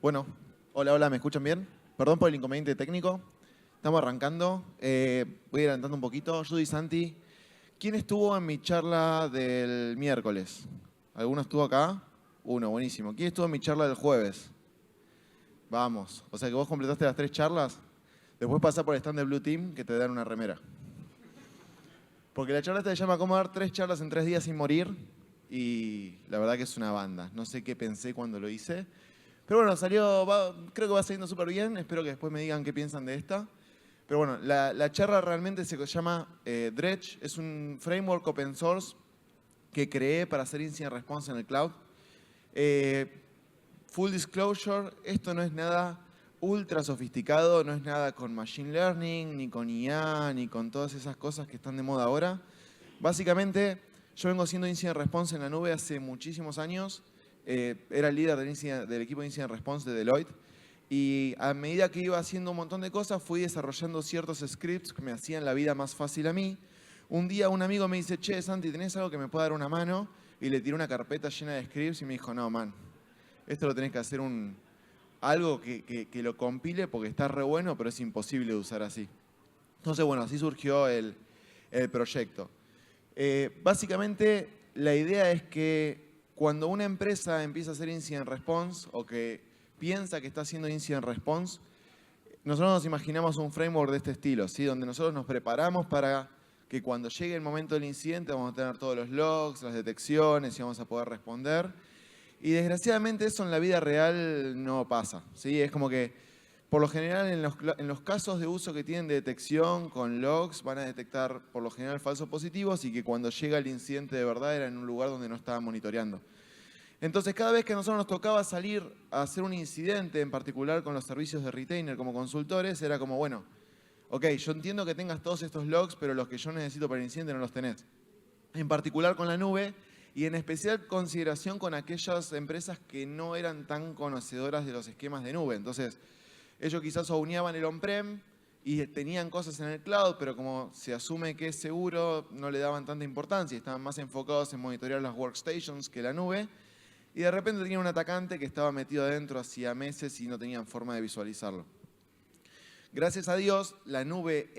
Bueno, hola, ¿me escuchan bien? Perdón por el inconveniente técnico. Estamos arrancando. Voy adelantando un poquito. Yo soy Santi. ¿Quién estuvo en mi charla del miércoles? ¿Alguno estuvo acá? Uno, buenísimo. ¿Quién estuvo en mi charla del jueves? Vamos. O sea que vos completaste las 3 charlas. Después pasá por el stand de Blue Team que te dan una remera. Porque la charla esta se llama ¿Cómo dar 3 charlas en 3 días sin morir? Y la verdad que es una banda. No sé qué pensé cuando lo hice. Pero bueno, creo que va saliendo súper bien. Espero que después me digan qué piensan de esta. Pero bueno, la charla realmente se llama Dredge. Es un framework open source que creé para hacer incident response en el cloud. Eh, Full disclosure, esto no es nada ultra sofisticado, no es nada con machine learning, ni con IA, ni con todas esas cosas que están de moda ahora. Básicamente, yo vengo haciendo incident response en la nube hace muchísimos años. Era el líder del equipo de incident response de Deloitte. Y a medida que iba haciendo un montón de cosas, fui desarrollando ciertos scripts que me hacían la vida más fácil a mí. Un día un amigo me dice, che, Santi, ¿tenés algo que me pueda dar una mano? Y le tiré una carpeta llena de scripts y me dijo, no, man, esto lo tenés que hacer algo que lo compile porque está re bueno, pero es imposible de usar así. Entonces, bueno, así surgió el proyecto. Básicamente, la idea es que cuando una empresa empieza a hacer incident response o que piensa que está haciendo incident response, nosotros nos imaginamos un framework de este estilo, ¿sí? Donde nosotros nos preparamos para que cuando llegue el momento del incidente vamos a tener todos los logs, las detecciones y vamos a poder responder. Y desgraciadamente eso en la vida real no pasa, ¿sí? Es como que, por lo general, en los casos de uso que tienen de detección con logs, van a detectar, por lo general, falsos positivos y que cuando llega el incidente de verdad era en un lugar donde no estaban monitoreando. Entonces, cada vez que a nosotros nos tocaba salir a hacer un incidente, en particular con los servicios de retainer como consultores, era como, bueno, ok, yo entiendo que tengas todos estos logs, pero los que yo necesito para el incidente no los tenés. En particular con la nube, y en especial consideración con aquellas empresas que no eran tan conocedoras de los esquemas de nube. Entonces, ellos quizás unían el on-prem y tenían cosas en el cloud, pero como se asume que es seguro, no le daban tanta importancia y estaban más enfocados en monitorear las workstations que la nube. Y de repente tenían un atacante que estaba metido adentro hacía meses y no tenían forma de visualizarlo. Gracias a Dios, la nube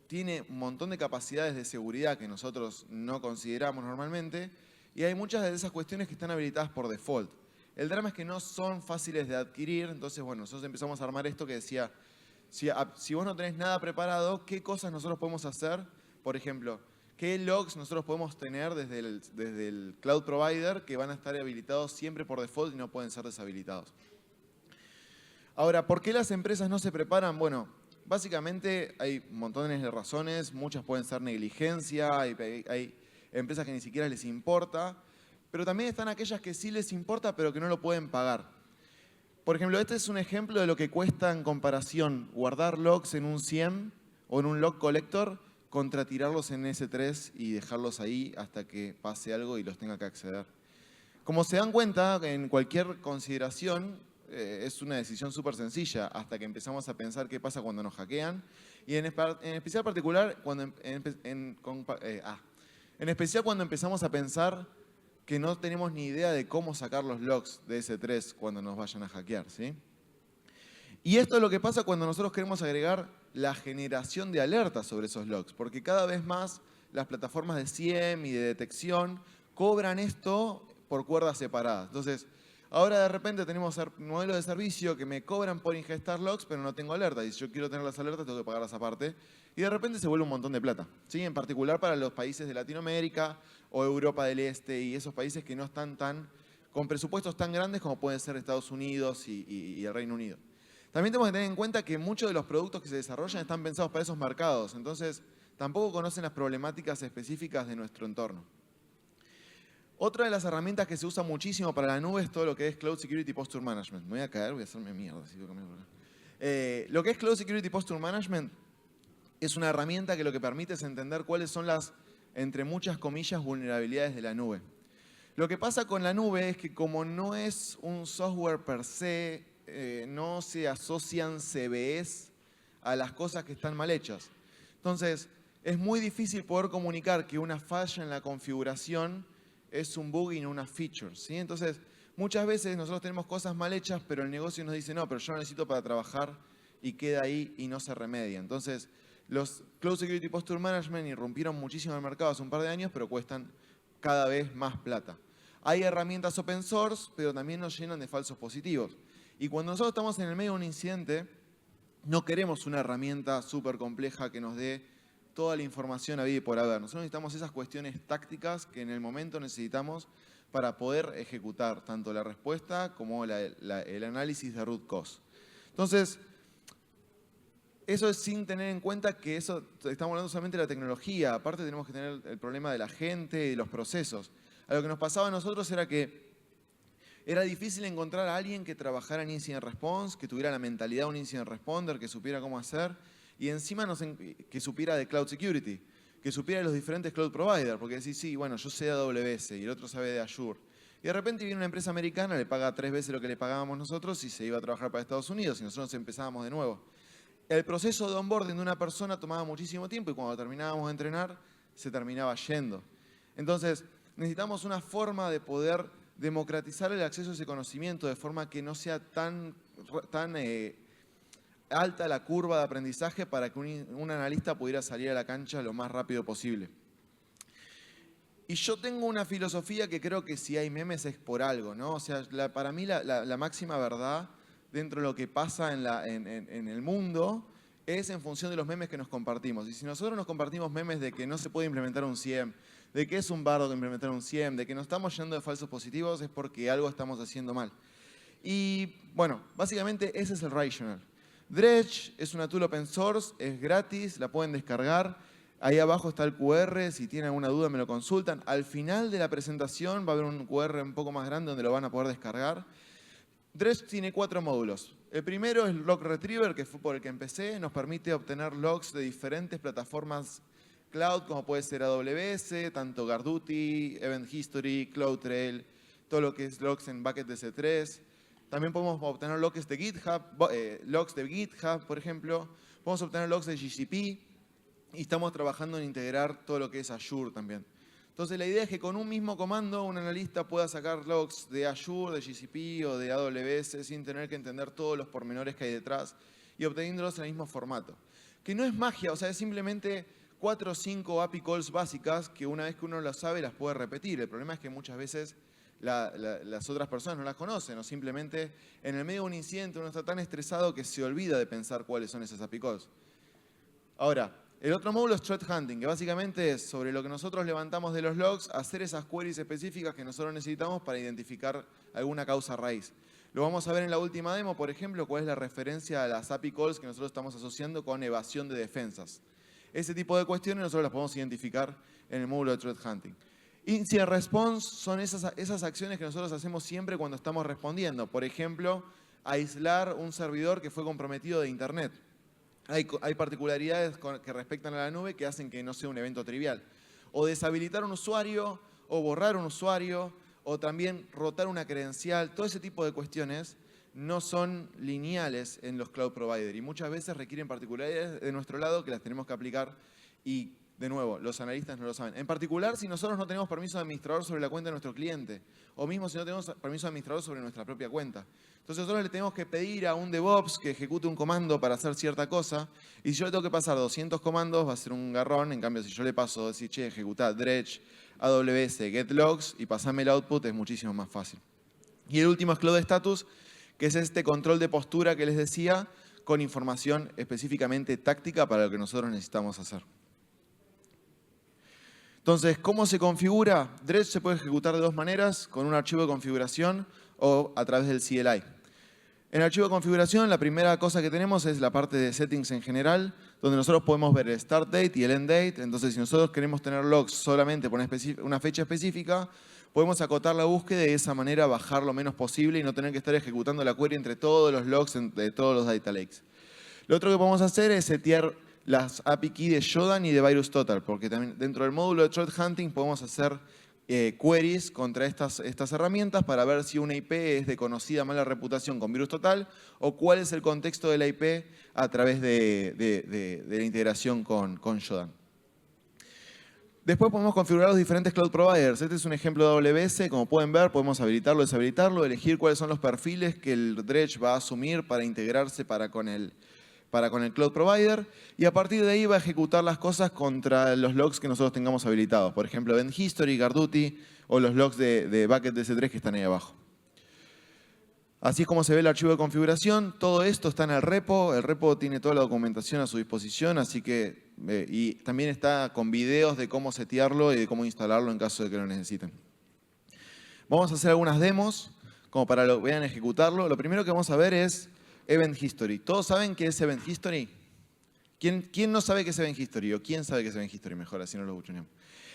tiene un montón de capacidades de seguridad que nosotros no consideramos normalmente y hay muchas de esas cuestiones que están habilitadas por default. El drama es que no son fáciles de adquirir, entonces bueno, nosotros empezamos a armar esto que decía, si vos no tenés nada preparado, ¿qué cosas nosotros podemos hacer? Por ejemplo, ¿qué logs nosotros podemos tener desde el cloud provider que van a estar habilitados siempre por default y no pueden ser deshabilitados? Ahora, ¿por qué las empresas no se preparan? Bueno, básicamente hay montones de razones, muchas pueden ser negligencia, hay empresas que ni siquiera les importa, pero también están aquellas que sí les importa pero que no lo pueden pagar. Por ejemplo, este es un ejemplo de lo que cuesta en comparación guardar logs en un SIEM o en un log collector contra tirarlos en S3 y dejarlos ahí hasta que pase algo y los tenga que acceder. Como se dan cuenta, en cualquier consideración es una decisión súper sencilla hasta que empezamos a pensar qué pasa cuando nos hackean. Y en especial particular, en especial cuando empezamos a pensar que no tenemos ni idea de cómo sacar los logs de S3 cuando nos vayan a hackear, ¿sí? Y esto es lo que pasa cuando nosotros queremos agregar la generación de alertas sobre esos logs, porque cada vez más las plataformas de SIEM y de detección cobran esto por cuerdas separadas. Entonces, ahora de repente tenemos modelos de servicio que me cobran por ingestar logs, pero no tengo alertas. Y si yo quiero tener las alertas, tengo que pagarlas aparte. Y de repente se vuelve un montón de plata, ¿sí? En particular para los países de Latinoamérica o Europa del Este y esos países que no están con presupuestos tan grandes como pueden ser Estados Unidos y el Reino Unido. También tenemos que tener en cuenta que muchos de los productos que se desarrollan están pensados para esos mercados, entonces tampoco conocen las problemáticas específicas de nuestro entorno. Otra de las herramientas que se usa muchísimo para la nube es todo lo que es Cloud Security Posture Management. Me voy a caer, voy a hacerme mierda. Lo que es Cloud Security Posture Management es una herramienta que lo que permite es entender cuáles son las, entre muchas comillas, vulnerabilidades de la nube. Lo que pasa con la nube es que como no es un software per se, no se asocian CVEs a las cosas que están mal hechas. Entonces, es muy difícil poder comunicar que una falla en la configuración es un bug y no una feature, ¿sí? Entonces, Muchas veces nosotros tenemos cosas mal hechas, pero el negocio nos dice, no, pero yo lo necesito para trabajar y queda ahí y no se remedia. Entonces, los Cloud Security Posture Management irrumpieron muchísimo en el mercado hace un par de años, pero cuestan cada vez más plata. Hay herramientas open source, pero también nos llenan de falsos positivos. Y cuando nosotros estamos en el medio de un incidente, no queremos una herramienta súper compleja que nos dé toda la información habida y por haber. Nosotros necesitamos esas cuestiones tácticas que en el momento necesitamos para poder ejecutar tanto la respuesta como el análisis de root cause. Entonces, eso es sin tener en cuenta que eso estamos hablando solamente de la tecnología. Aparte tenemos que tener el problema de la gente y los procesos. A lo que nos pasaba a nosotros era que era difícil encontrar a alguien que trabajara en Incident Response, que tuviera la mentalidad de un Incident Responder, que supiera cómo hacer, y encima que supiera de Cloud Security, que supiera de los diferentes Cloud Providers, porque decís, sí, bueno, yo sé de AWS y el otro sabe de Azure. Y de repente viene una empresa americana, le paga 3 veces lo que le pagábamos nosotros y se iba a trabajar para Estados Unidos y nosotros empezábamos de nuevo. El proceso de onboarding de una persona tomaba muchísimo tiempo y cuando terminábamos de entrenar, se terminaba yendo. Entonces, necesitamos una forma de poder democratizar el acceso a ese conocimiento de forma que no sea tan alta la curva de aprendizaje para que un analista pudiera salir a la cancha lo más rápido posible. Y yo tengo una filosofía que creo que si hay memes es por algo, ¿no? O sea, para mí la máxima verdad dentro de lo que pasa en el mundo es en función de los memes que nos compartimos. Y si nosotros nos compartimos memes de que no se puede implementar un CIEM, de que es un bardo implementar un CIEM, de que nos estamos yendo de falsos positivos, es porque algo estamos haciendo mal. Y bueno, básicamente ese es el rational. Dredge es una tool open source, es gratis, la pueden descargar. Ahí abajo está el QR, si tienen alguna duda me lo consultan. Al final de la presentación va a haber un QR un poco más grande donde lo van a poder descargar. Dredge tiene 4 módulos. El primero es Log Retriever, que fue por el que empecé. Nos permite obtener logs de diferentes plataformas cloud, como puede ser AWS, tanto GuardDuty, Event History, CloudTrail, todo lo que es logs en bucket de C3. También podemos obtener logs de GitHub, por ejemplo. Podemos obtener logs de GCP. Y estamos trabajando en integrar todo lo que es Azure también. Entonces la idea es que con un mismo comando un analista pueda sacar logs de Azure, de GCP o de AWS sin tener que entender todos los pormenores que hay detrás y obteniéndolos en el mismo formato. Que no es magia, o sea, es simplemente 4 o 5 API calls básicas que una vez que uno las sabe las puede repetir. El problema es que muchas veces las otras personas no las conocen o simplemente en el medio de un incidente uno está tan estresado que se olvida de pensar cuáles son esas API calls. Ahora, el otro módulo es Threat Hunting, que básicamente es sobre lo que nosotros levantamos de los logs, hacer esas queries específicas que nosotros necesitamos para identificar alguna causa raíz. Lo vamos a ver en la última demo, por ejemplo, cuál es la referencia a las API calls que nosotros estamos asociando con evasión de defensas. Ese tipo de cuestiones nosotros las podemos identificar en el módulo de Threat Hunting. Incident Response son esas acciones que nosotros hacemos siempre cuando estamos respondiendo. Por ejemplo, aislar un servidor que fue comprometido de Internet. Hay particularidades que respectan a la nube que hacen que no sea un evento trivial. O deshabilitar un usuario, o borrar un usuario, o también rotar una credencial. Todo ese tipo de cuestiones no son lineales en los cloud providers y muchas veces requieren particularidades de nuestro lado que las tenemos que aplicar y, de nuevo, los analistas no lo saben. En particular, si nosotros no tenemos permiso de administrador sobre la cuenta de nuestro cliente, o mismo si no tenemos permiso de administrador sobre nuestra propia cuenta. Entonces nosotros le tenemos que pedir a un DevOps que ejecute un comando para hacer cierta cosa, y si yo le tengo que pasar 200 comandos va a ser un garrón. En cambio, si yo le paso, decir, che, ejecutar Dredge, AWS, get logs y pasame el output, es muchísimo más fácil. Y el último es Cloud Status, que es este control de postura que les decía, con información específicamente táctica para lo que nosotros necesitamos hacer. Entonces, ¿cómo se configura? Dredge se puede ejecutar de 2 maneras, con un archivo de configuración o a través del CLI. En el archivo de configuración, la primera cosa que tenemos es la parte de settings en general, donde nosotros podemos ver el start date y el end date. Entonces, si nosotros queremos tener logs solamente por una fecha específica, podemos acotar la búsqueda y de esa manera bajar lo menos posible y no tener que estar ejecutando la query entre todos los logs de todos los data lakes. Lo otro que podemos hacer es setear las API key de Shodan y de VirusTotal, porque también dentro del módulo de Threat Hunting podemos hacer queries contra estas herramientas para ver si una IP es de conocida mala reputación con VirusTotal o cuál es el contexto de la IP a través de la integración con Shodan. Después podemos configurar los diferentes cloud providers. Este es un ejemplo de AWS. Como pueden ver, podemos habilitarlo, deshabilitarlo, elegir cuáles son los perfiles que el Dredge va a asumir para integrarse para con el cloud provider. Y a partir de ahí va a ejecutar las cosas contra los logs que nosotros tengamos habilitados. Por ejemplo, Event History, GuardDuty o los logs de bucket de S3 que están ahí abajo. Así es como se ve el archivo de configuración. Todo esto está en el repo. El repo tiene toda la documentación a su disposición, así que y también está con videos de cómo setearlo y de cómo instalarlo en caso de que lo necesiten. Vamos a hacer algunas demos como para que vean ejecutarlo. Lo primero que vamos a ver es Event History. ¿Todos saben qué es Event History? ¿Quién no sabe qué es Event History? ¿O quién sabe qué es Event History? Mejor, así no lo buchoneamos.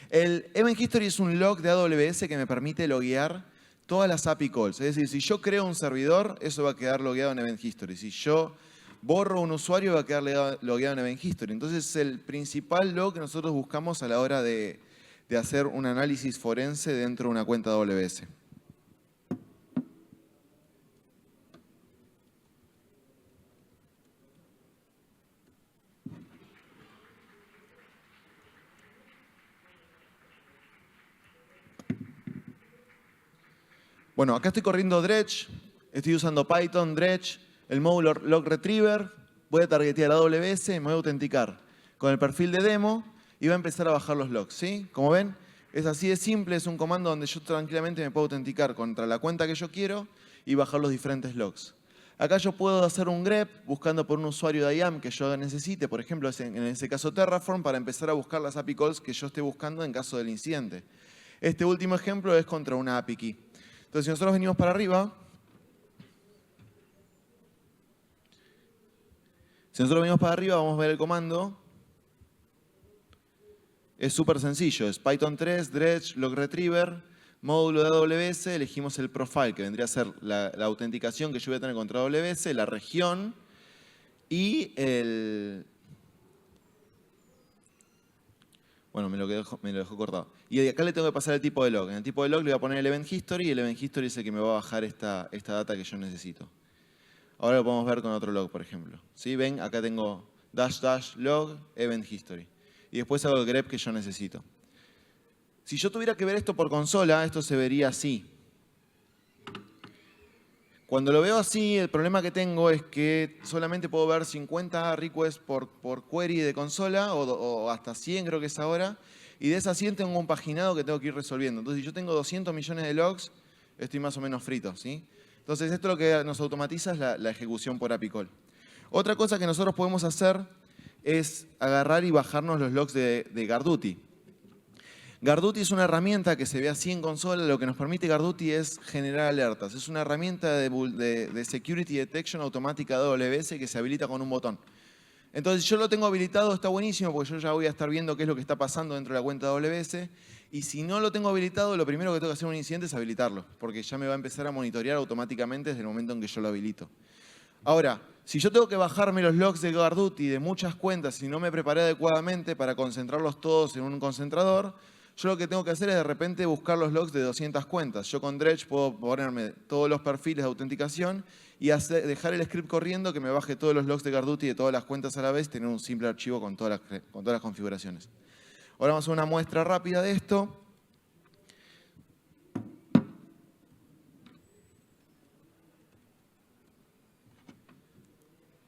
El Event History es un log de AWS que me permite loguear todas las API calls. Es decir, si yo creo un servidor, eso va a quedar logueado en Event History. Si yo borro un usuario, va a quedar logueado en Event History. Entonces, es el principal log que nosotros buscamos a la hora de hacer un análisis forense dentro de una cuenta de AWS. Bueno, acá estoy corriendo Dredge, estoy usando Python, Dredge, el módulo Log Retriever, voy a targetear AWS, me voy a autenticar con el perfil de demo y va a empezar a bajar los logs, ¿sí? Como ven, es así de simple, es un comando donde yo tranquilamente me puedo autenticar contra la cuenta que yo quiero y bajar los diferentes logs. Acá yo puedo hacer un grep buscando por un usuario de IAM que yo necesite, por ejemplo, en ese caso Terraform, para empezar a buscar las API calls que yo esté buscando en caso del incidente. Este último ejemplo es contra una API key. Entonces, si nosotros venimos para arriba, vamos a ver el comando. Es súper sencillo, es Python 3, Dredge, Log Retriever, módulo de AWS, elegimos el profile, que vendría a ser la autenticación que yo voy a tener contra AWS, la región y el... Bueno, me lo dejó cortado. Y acá le tengo que pasar el tipo de log. En el tipo de log le voy a poner el Event History y el Event History es el que me va a bajar esta data que yo necesito. Ahora lo podemos ver con otro log, por ejemplo. ¿Sí? Ven, acá tengo -- log Event History. Y después hago el grep que yo necesito. Si yo tuviera que ver esto por consola, esto se vería así. Cuando lo veo así, el problema que tengo es que solamente puedo ver 50 requests por query de consola o hasta 100 creo que es ahora. Y de esas 100 tengo un paginado que tengo que ir resolviendo. Entonces, si yo tengo 200 millones de logs, estoy más o menos frito, ¿sí? Entonces, esto lo que nos automatiza es la ejecución por API call. Otra cosa que nosotros podemos hacer es agarrar y bajarnos los logs de GuardDuty. GuardDuty es una herramienta que se ve así en consola. Lo que nos permite GuardDuty es generar alertas. Es una herramienta de Security Detection automática de AWS que se habilita con un botón. Entonces, si yo lo tengo habilitado, está buenísimo porque yo ya voy a estar viendo qué es lo que está pasando dentro de la cuenta de AWS. Y si no lo tengo habilitado, lo primero que tengo que hacer en un incidente es habilitarlo, porque ya me va a empezar a monitorear automáticamente desde el momento en que yo lo habilito. Ahora, si yo tengo que bajarme los logs de GuardDuty de muchas cuentas y no me preparé adecuadamente para concentrarlos todos en un concentrador, yo lo que tengo que hacer es de repente buscar los logs de 200 cuentas. Yo con Dredge puedo ponerme todos los perfiles de autenticación y dejar el script corriendo que me baje todos los logs de GuardDuty de todas las cuentas a la vez, tener un simple archivo con todas las configuraciones. Ahora vamos a hacer una muestra rápida de esto.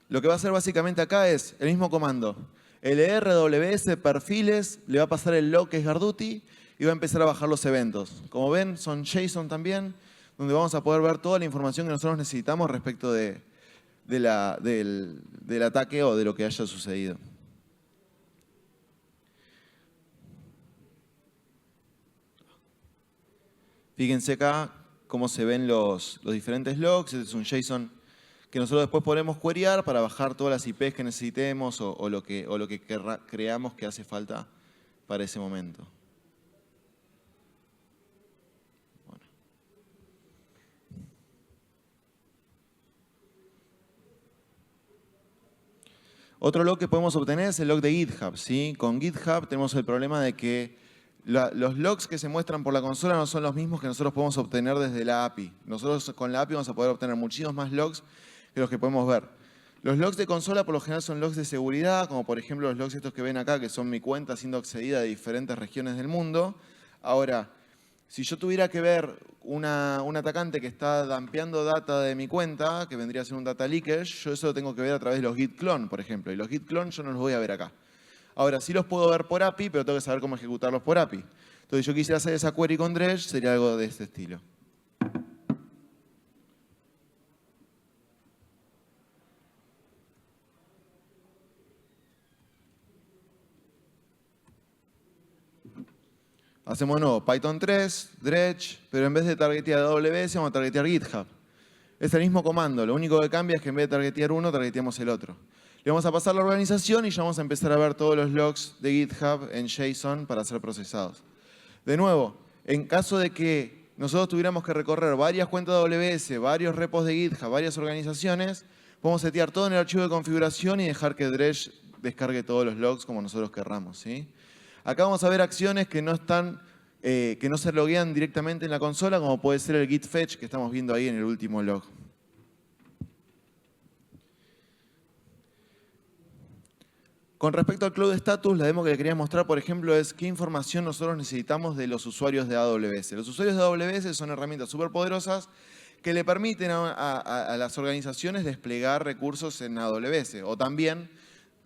Lo que va a hacer básicamente acá es el mismo comando. LR perfiles, le va a pasar el log que es GuardDuty y va a empezar a bajar los eventos. Como ven, son JSON también, donde vamos a poder ver toda la información que nosotros necesitamos respecto del ataque o de lo que haya sucedido. Fíjense acá cómo se ven los diferentes logs. Este es un JSON que nosotros después podemos queryar para bajar todas las IPs que necesitemos o lo que creamos que hace falta para ese momento. Bueno. Otro log que podemos obtener es el log de GitHub, ¿sí? Con GitHub tenemos el problema de que los logs que se muestran por la consola no son los mismos que nosotros podemos obtener desde la API. Nosotros con la API vamos a poder obtener muchísimos más logs que los que podemos ver. Los logs de consola por lo general son logs de seguridad, como por ejemplo los logs estos que ven acá, que son mi cuenta siendo accedida de diferentes regiones del mundo. Ahora, si yo tuviera que ver un atacante que está dumpeando data de mi cuenta, que vendría a ser un data leakage, yo eso lo tengo que ver a través de los git clone, por ejemplo. Y los git clone yo no los voy a ver acá. Ahora, sí los puedo ver por API, pero tengo que saber cómo ejecutarlos por API. Entonces, si yo quisiera hacer esa query con Dredge, sería algo de este estilo. Hacemos de nuevo Python 3, Dredge, pero en vez de targetear AWS, vamos a targetear GitHub. Es el mismo comando, lo único que cambia es que en vez de targetear uno, targeteamos el otro. Le vamos a pasar la organización y ya vamos a empezar a ver todos los logs de GitHub en JSON para ser procesados. De nuevo, en caso de que nosotros tuviéramos que recorrer varias cuentas de AWS, varios repos de GitHub, varias organizaciones, podemos setear todo en el archivo de configuración y dejar que Dredge descargue todos los logs como nosotros querramos, ¿sí? Acá vamos a ver acciones que no se loguean directamente en la consola, como puede ser el git fetch que estamos viendo ahí en el último log. Con respecto al Cloud Status, la demo que le quería mostrar, por ejemplo, es qué información nosotros necesitamos de los usuarios de AWS. Los usuarios de AWS son herramientas súper poderosas que le permiten a las organizaciones desplegar recursos en AWS, o también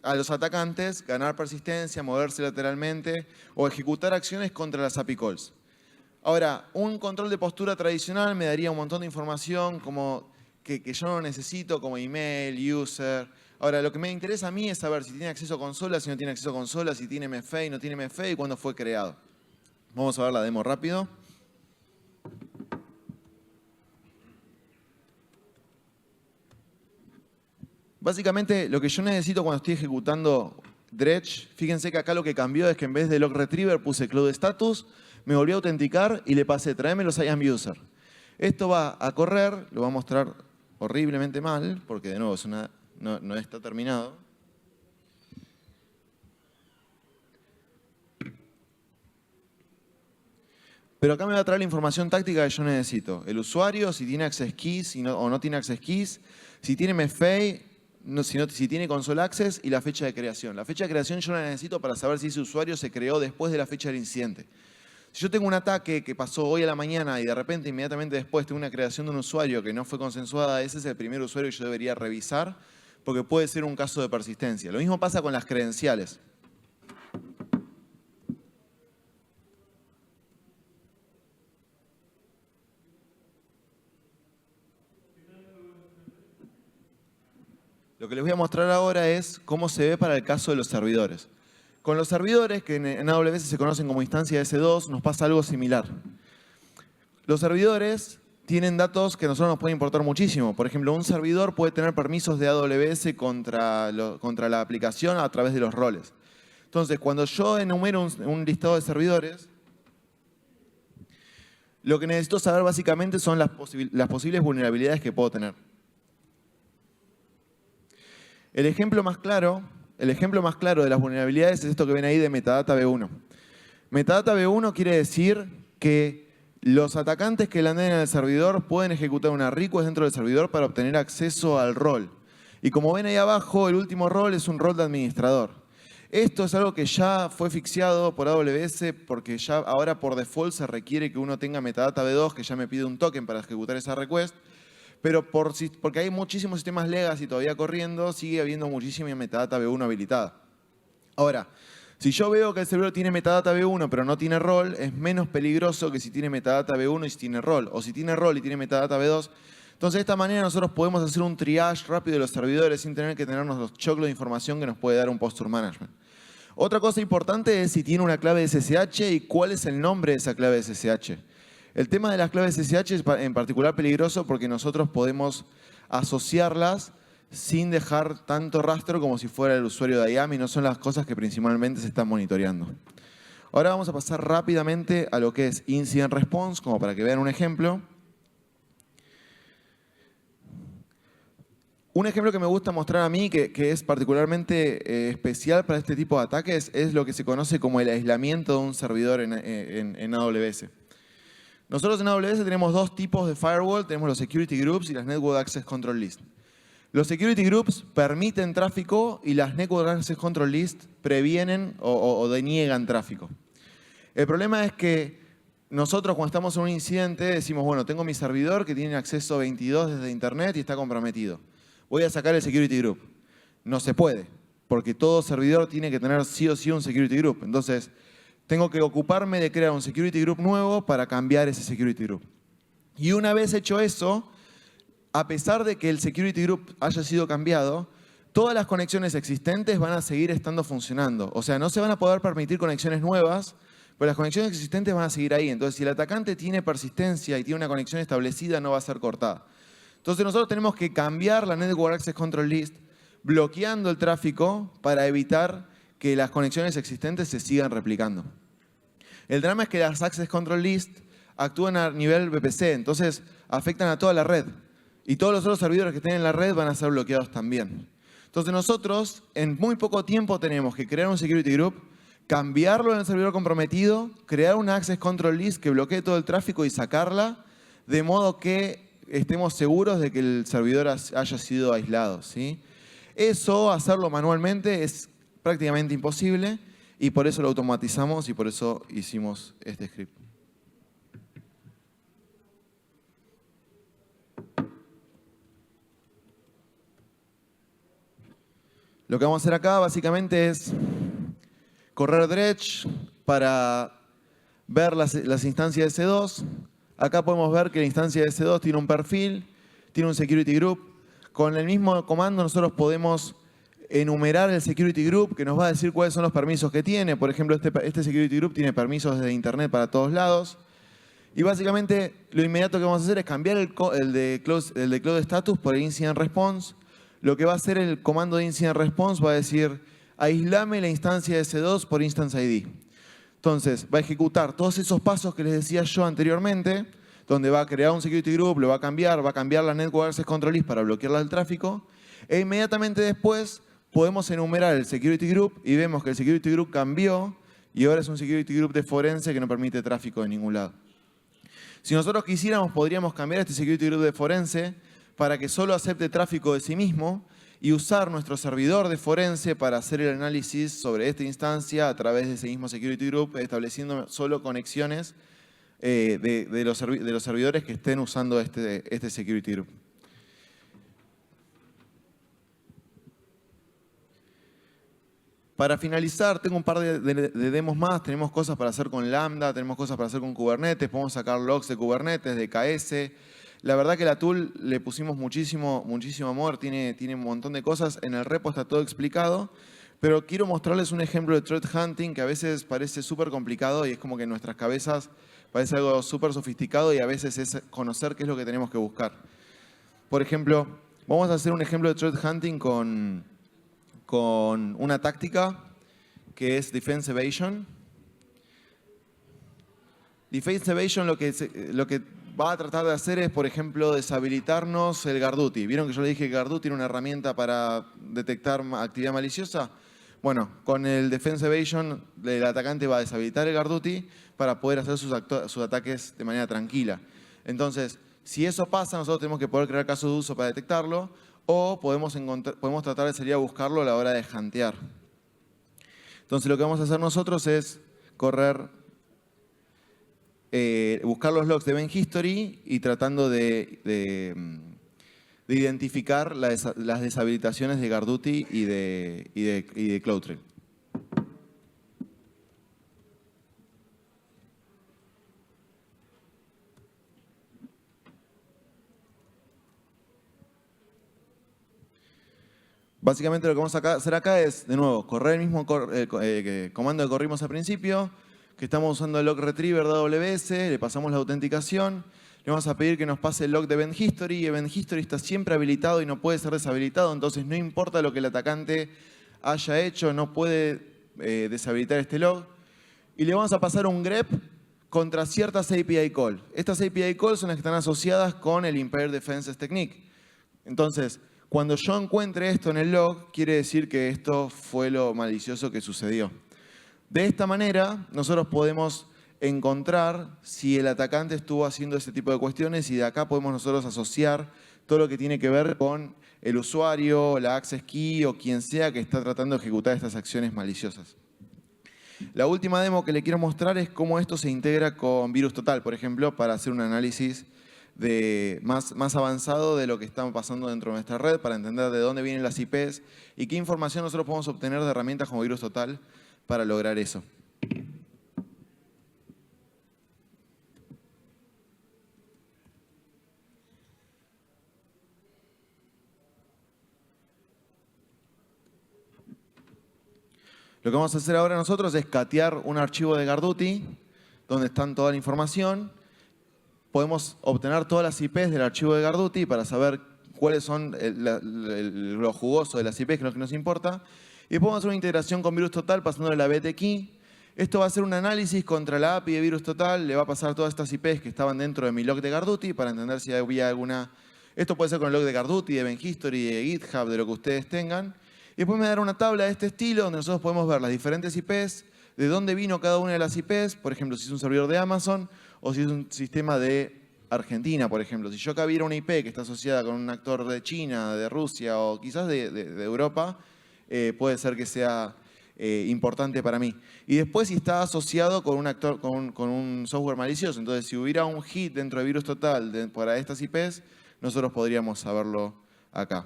a los atacantes ganar persistencia, moverse lateralmente o ejecutar acciones contra las API calls. Ahora, un control de postura tradicional me daría un montón de información como que yo no necesito, como email, user. Ahora, lo que me interesa a mí es saber si tiene acceso a consola, si no tiene acceso a consola, si tiene MFA, no tiene MFA y cuándo fue creado. Vamos a ver la demo rápido. Básicamente, lo que yo necesito cuando estoy ejecutando Dredge, fíjense que acá lo que cambió es que en vez de log retriever puse cloud status, me volví a autenticar y le pasé tráeme los IAM user. Esto va a correr, lo va a mostrar horriblemente mal, porque de nuevo no está terminado. Pero acá me va a traer la información táctica que yo necesito. El usuario, si tiene access keys o no tiene access keys, si tiene MFA, si tiene console access y la fecha de creación. La fecha de creación yo la necesito para saber si ese usuario se creó después de la fecha del incidente. Si yo tengo un ataque que pasó hoy a la mañana y de repente inmediatamente después tengo una creación de un usuario que no fue consensuada, ese es el primer usuario que yo debería revisar porque puede ser un caso de persistencia. Lo mismo pasa con las credenciales. Lo que les voy a mostrar ahora es cómo se ve para el caso de los servidores. Con los servidores, que en AWS se conocen como instancia S2, nos pasa algo similar. Los servidores tienen datos que a nosotros nos pueden importar muchísimo. Por ejemplo, un servidor puede tener permisos de AWS contra la aplicación a través de los roles. Entonces, cuando yo enumero un listado de servidores, lo que necesito saber básicamente son las posibles vulnerabilidades que puedo tener. El ejemplo más claro de las vulnerabilidades es esto que ven ahí de metadata B1. Metadata B1 quiere decir que los atacantes que landen en el servidor pueden ejecutar una request dentro del servidor para obtener acceso al rol. Y como ven ahí abajo, el último rol es un rol de administrador. Esto es algo que ya fue fixeado por AWS porque ya ahora por default se requiere que uno tenga metadata B2, que ya me pide un token para ejecutar esa request. Pero porque hay muchísimos sistemas legacy todavía corriendo, sigue habiendo muchísima metadata B1 habilitada. Ahora, si yo veo que el servidor tiene metadata B1 pero no tiene rol, es menos peligroso que si tiene metadata B1 y si tiene rol. O si tiene rol y tiene metadata B2. Entonces, de esta manera nosotros podemos hacer un triage rápido de los servidores sin tener que tenernos los choclos de información que nos puede dar un posture management. Otra cosa importante es si tiene una clave SSH y cuál es el nombre de esa clave SSH. El tema de las claves SSH es en particular peligroso porque nosotros podemos asociarlas sin dejar tanto rastro como si fuera el usuario de IAM y no son las cosas que principalmente se están monitoreando. Ahora vamos a pasar rápidamente a lo que es Incident Response, como para que vean un ejemplo. Un ejemplo que me gusta mostrar a mí, que es particularmente especial para este tipo de ataques, es lo que se conoce como el aislamiento de un servidor en AWS. Nosotros en AWS tenemos dos tipos de firewall, tenemos los security groups y las network access control list. Los security groups permiten tráfico y las network access control list previenen o deniegan tráfico. El problema es que nosotros cuando estamos en un incidente decimos, bueno, tengo mi servidor que tiene acceso 22 desde internet y está comprometido. Voy a sacar el security group. No se puede, porque todo servidor tiene que tener sí o sí un security group. Entonces, tengo que ocuparme de crear un security group nuevo para cambiar ese security group. Y una vez hecho eso, a pesar de que el security group haya sido cambiado, todas las conexiones existentes van a seguir estando funcionando. O sea, no se van a poder permitir conexiones nuevas, pero las conexiones existentes van a seguir ahí. Entonces, si el atacante tiene persistencia y tiene una conexión establecida, no va a ser cortada. Entonces, nosotros tenemos que cambiar la Network Access Control List, bloqueando el tráfico para evitar que las conexiones existentes se sigan replicando. El drama es que las Access Control List actúan a nivel VPC, entonces afectan a toda la red. Y todos los otros servidores que estén en la red van a ser bloqueados también. Entonces nosotros, en muy poco tiempo, tenemos que crear un security group, cambiarlo en el servidor comprometido, crear una access control list que bloquee todo el tráfico y sacarla, de modo que estemos seguros de que el servidor haya sido aislado, ¿sí? Eso, hacerlo manualmente, es prácticamente imposible y por eso lo automatizamos y por eso hicimos este script. Lo que vamos a hacer acá básicamente es correr dredge para ver las instancias de S2. Acá podemos ver que la instancia de S2 tiene un perfil, tiene un security group. Con el mismo comando nosotros podemos enumerar el security group que nos va a decir cuáles son los permisos que tiene. Por ejemplo, este security group tiene permisos desde internet para todos lados. Y básicamente lo inmediato que vamos a hacer es cambiar el de cloud status por el incident response. Lo que va a hacer el comando de incident response va a decir, aislame la instancia de S2 por instance ID. Entonces, va a ejecutar todos esos pasos que les decía yo anteriormente, donde va a crear un security group, lo va a cambiar la network access control list para bloquearla del tráfico, e inmediatamente después podemos enumerar el security group y vemos que el security group cambió y ahora es un security group de forense que no permite tráfico de ningún lado. Si nosotros quisiéramos, podríamos cambiar este security group de forense para que solo acepte tráfico de sí mismo y usar nuestro servidor de forense para hacer el análisis sobre esta instancia a través de ese mismo security group, estableciendo solo conexiones de los servidores que estén usando este security group. Para finalizar, tengo un par de demos más. Tenemos cosas para hacer con Lambda, tenemos cosas para hacer con Kubernetes, podemos sacar logs de Kubernetes, de KS. La verdad que la tool le pusimos muchísimo amor, tiene un montón de cosas. En el repo está todo explicado, pero quiero mostrarles un ejemplo de threat hunting que a veces parece súper complicado y es como que en nuestras cabezas parece algo súper sofisticado y a veces es conocer qué es lo que tenemos que buscar. Por ejemplo, vamos a hacer un ejemplo de threat hunting con una táctica que es Defense Evasion. Defense Evasion lo que va a tratar de hacer es, por ejemplo, deshabilitarnos el Guard-Duty. ¿Vieron que yo le dije que Guard-Duty era una herramienta para detectar actividad maliciosa? Bueno, con el Defense Evasion, el atacante va a deshabilitar el Guard-Duty para poder hacer sus ataques de manera tranquila. Entonces, si eso pasa, nosotros tenemos que poder crear casos de uso para detectarlo o podemos tratar de salir a buscarlo a la hora de huntear. Entonces, lo que vamos a hacer nosotros es buscar los logs de Event History y tratando de identificar las deshabilitaciones de Guard-Duty y de CloudTrail. Básicamente lo que vamos a hacer acá es, de nuevo, correr el mismo comando que corrimos al principio, que estamos usando el log retriever de AWS, le pasamos la autenticación, le vamos a pedir que nos pase el log de Event History. Event History está siempre habilitado y no puede ser deshabilitado, entonces no importa lo que el atacante haya hecho, no puede deshabilitar este log. Y le vamos a pasar un grep contra ciertas API call. Estas API call son las que están asociadas con el Impaired Defenses Technique. Entonces, cuando yo encuentre esto en el log, quiere decir que esto fue lo malicioso que sucedió. De esta manera, nosotros podemos encontrar si el atacante estuvo haciendo este tipo de cuestiones y de acá podemos nosotros asociar todo lo que tiene que ver con el usuario, la access key o quien sea que está tratando de ejecutar estas acciones maliciosas. La última demo que le quiero mostrar es cómo esto se integra con VirusTotal, por ejemplo, para hacer un análisis más avanzado de lo que está pasando dentro de nuestra red, para entender de dónde vienen las IPs y qué información nosotros podemos obtener de herramientas como VirusTotal para lograr eso. Lo que vamos a hacer ahora nosotros es catear un archivo de Garduti, donde están toda la información. Podemos obtener todas las IPs del archivo de Garduti para saber cuáles son lo jugoso de las IPs, que es lo que nos importa. Y después vamos a hacer una integración con VirusTotal pasándole la BT-Key. Esto va a hacer un análisis contra la API de VirusTotal. Le va a pasar todas estas IPs que estaban dentro de mi log de Garduti para entender si había alguna... Esto puede ser con el log de Garduti, de Event History, de GitHub, de lo que ustedes tengan. Y después me dará una tabla de este estilo donde nosotros podemos ver las diferentes IPs, de dónde vino cada una de las IPs, por ejemplo, si es un servidor de Amazon o si es un sistema de Argentina, por ejemplo. Si yo acá viera una IP que está asociada con un actor de China, de Rusia o quizás de Europa, puede ser que sea importante para mí. Y después si está asociado con un actor, con un software malicioso. Entonces, si hubiera un hit dentro de VirusTotal para estas IPs, nosotros podríamos saberlo acá.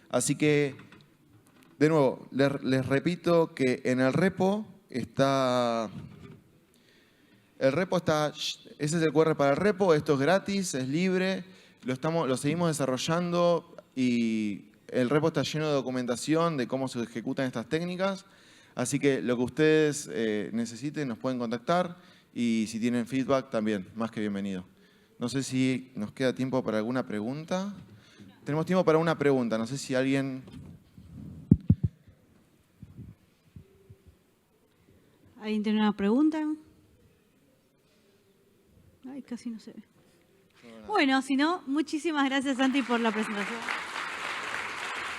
Así que, de nuevo, les repito que en el repo está... Ese es el QR para el repo, esto es gratis, es libre, lo seguimos desarrollando y el repo está lleno de documentación de cómo se ejecutan estas técnicas. Así que lo que ustedes necesiten nos pueden contactar y si tienen feedback también, más que bienvenido. No sé si nos queda tiempo para alguna pregunta. Tenemos tiempo para una pregunta, no sé si alguien... ¿Alguien tiene una pregunta? Ay, casi no se ve. Bueno, si no, muchísimas gracias, Santi, por la presentación.